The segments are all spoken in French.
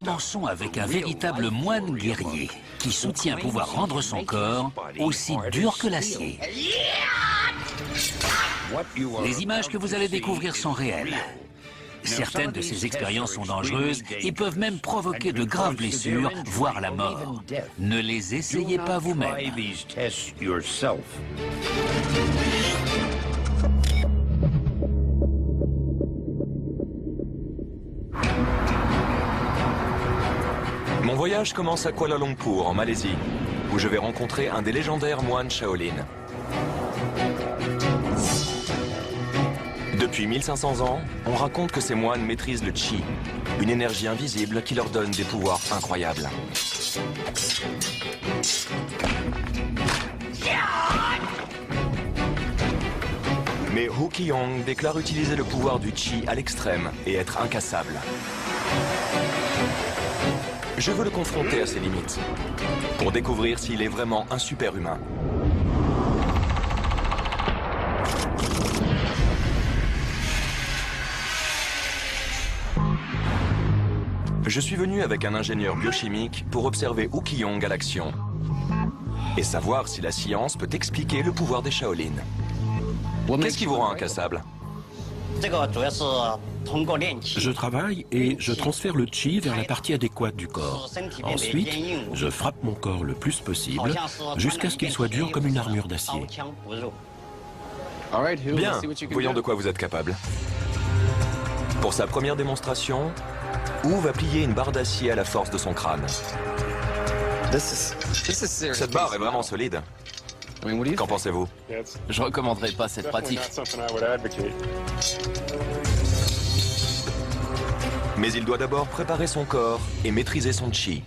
Commençons avec un véritable moine guerrier qui soutient pouvoir rendre son corps aussi dur que l'acier. Les images que vous allez découvrir sont réelles. Certaines de ces expériences sont dangereuses et peuvent même provoquer de graves blessures, voire la mort. Ne les essayez pas vous-même. Mon voyage commence à Kuala Lumpur, en Malaisie, où je vais rencontrer un des légendaires moines Shaolin. Depuis 1500 ans, on raconte que ces moines maîtrisent le Qi, une énergie invisible qui leur donne des pouvoirs incroyables. Mais Hu Qiyong déclare utiliser le pouvoir du Qi à l'extrême et être incassable. Je veux le confronter à ses limites, pour découvrir s'il est vraiment un super-humain. Je suis venu avec un ingénieur biochimique pour observer Hu Qiyong à l'action et savoir si la science peut expliquer le pouvoir des Shaolin. Qu'est-ce qui vous rend incassable? Je travaille et je transfère le chi vers la partie adéquate du corps. Ensuite, je frappe mon corps le plus possible jusqu'à ce qu'il soit dur comme une armure d'acier. Bien, voyons de quoi vous êtes capable. Pour sa première démonstration, Hu va plier une barre d'acier à la force de son crâne. Cette barre est vraiment solide. Qu'en pensez-vous? Je recommanderais pas cette pratique. Mais il doit d'abord préparer son corps et maîtriser son chi.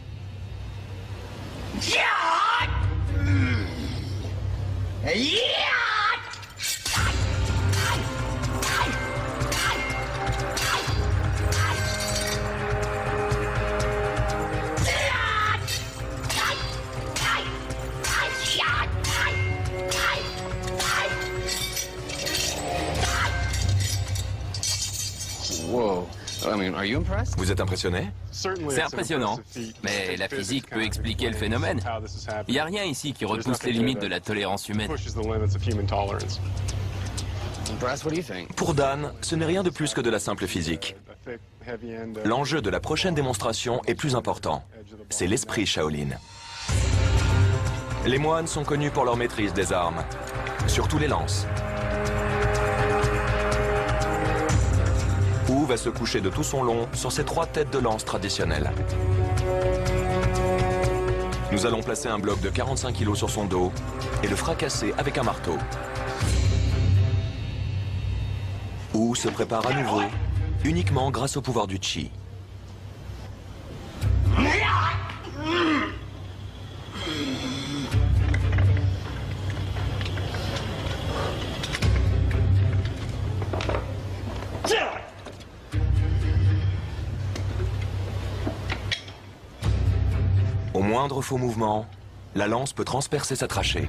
Vous êtes impressionné? C'est impressionnant, mais la physique peut expliquer le phénomène. Il n'y a rien ici qui repousse les limites de la tolérance humaine. Pour Dan, ce n'est rien de plus que de la simple physique. L'enjeu de la prochaine démonstration est plus important. C'est l'esprit Shaolin. Les moines sont connus pour leur maîtrise des armes, surtout les lances. Hu va se coucher de tout son long sur ses 3 têtes de lance traditionnelles. Nous allons placer un bloc de 45 kg sur son dos et le fracasser avec un marteau. Hu se prépare à nouveau, uniquement grâce au pouvoir du Qi. Au moindre faux mouvement, la lance peut transpercer sa trachée.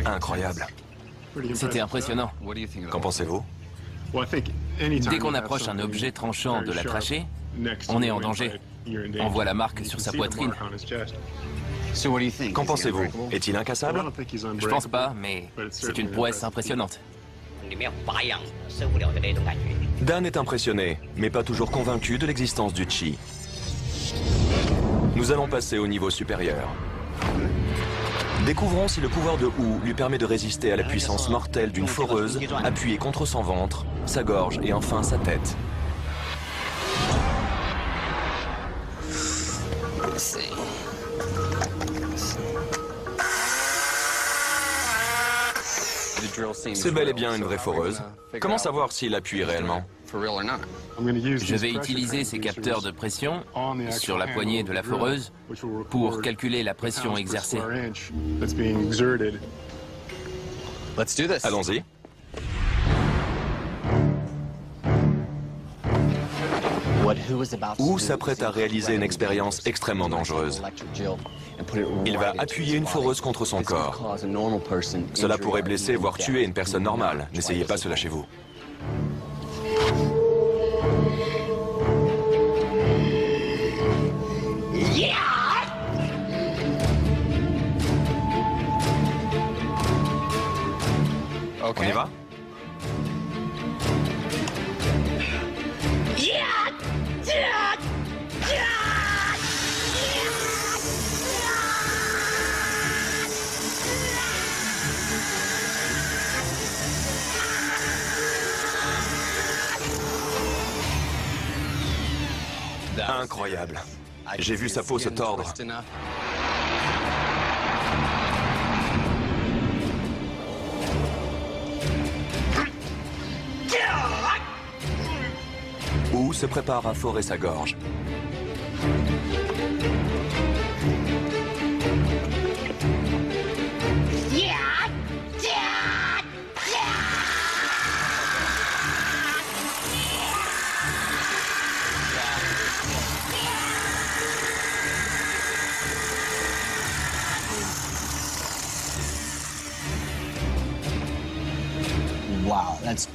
Incroyable. C'était impressionnant. Qu'en pensez-vous? Dès qu'on approche un objet tranchant de la trachée, on est en danger. On voit la marque sur sa poitrine. Qu'en pensez-vous? Est-il incassable? Je pense pas, mais c'est une prouesse impressionnante. Dan est impressionné, mais pas toujours convaincu de l'existence du Qi. Nous allons passer au niveau supérieur. Découvrons si le pouvoir de Hu lui permet de résister à la puissance mortelle d'une foreuse appuyée contre son ventre, sa gorge et enfin sa tête. C'est bel et bien une vraie foreuse. Comment savoir s'il appuie réellement? Je vais utiliser ces capteurs de pression sur la poignée de la foreuse pour calculer la pression exercée. Allons-y. Wu s'apprête à réaliser une expérience extrêmement dangereuse. Il va appuyer une foreuse contre son corps. Cela pourrait blesser, voire tuer une personne normale. N'essayez pas cela chez vous. On y va? Incroyable. J'ai vu sa peau se tordre. Wu se prépare à forer sa gorge.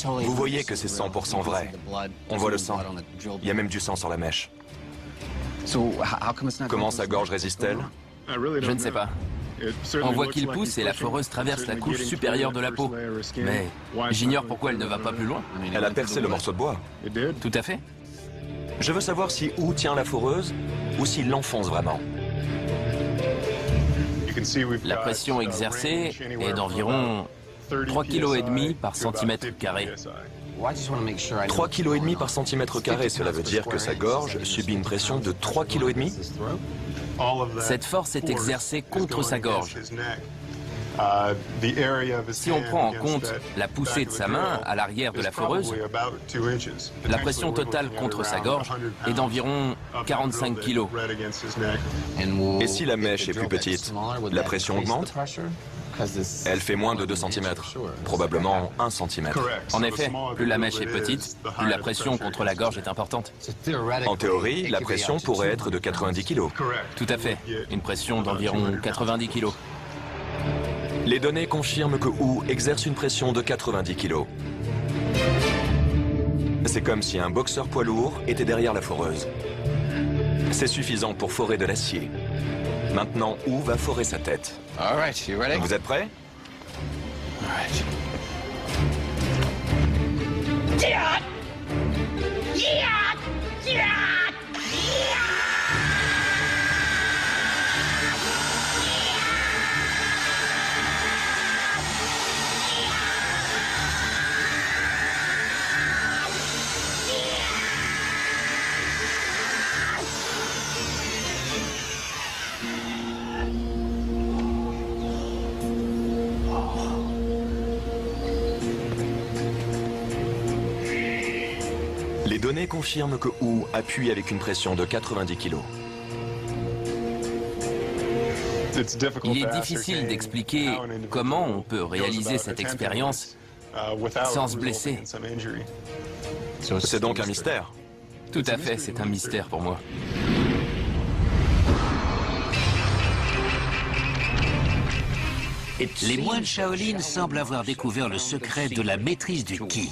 Vous voyez que c'est 100% vrai. On voit le sang. Il y a même du sang sur la mèche. Comment sa gorge résiste-t-elle? Je ne sais pas. On voit qu'il pousse et la foreuse traverse la couche supérieure de la peau. Mais j'ignore pourquoi elle ne va pas plus loin. Elle a percé le morceau de bois. Tout à fait. Je veux savoir si Wu tient la foreuse ou s'il l'enfonce vraiment. La pression exercée est d'environ 3,5 kg par centimètre carré. 3,5 kg par centimètre carré, cela veut dire que sa gorge subit une pression de 3,5 kg. Cette force est exercée contre sa gorge. Si on prend en compte la poussée de sa main à l'arrière de la foreuse, la pression totale contre sa gorge est d'environ 45 kg. Et si la mèche est plus petite, la pression augmente? Elle fait moins de 2 cm, probablement 1 cm. En effet, plus la mèche est petite, plus la pression contre la gorge est importante. En théorie, la pression pourrait être de 90 kg. Tout à fait, une pression d'environ 90 kg. Les données confirment que Wu exerce une pression de 90 kg. C'est comme si un boxeur poids lourd était derrière la foreuse. C'est suffisant pour forer de l'acier. Maintenant, Wu va forer sa tête. Vous êtes prêts? Les données confirment que Wu appuie avec une pression de 90 kg. Il est difficile d'expliquer comment on peut réaliser cette expérience sans se blesser. C'est donc un mystère. Tout à fait, c'est un mystère pour moi. Les moines Shaolin semblent avoir découvert le secret de la maîtrise du ki.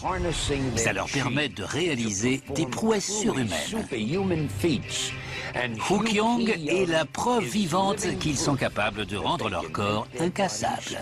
Ça leur permet de réaliser des prouesses surhumaines. Hu Qiong est la preuve vivante qu'ils sont capables de rendre leur corps incassable.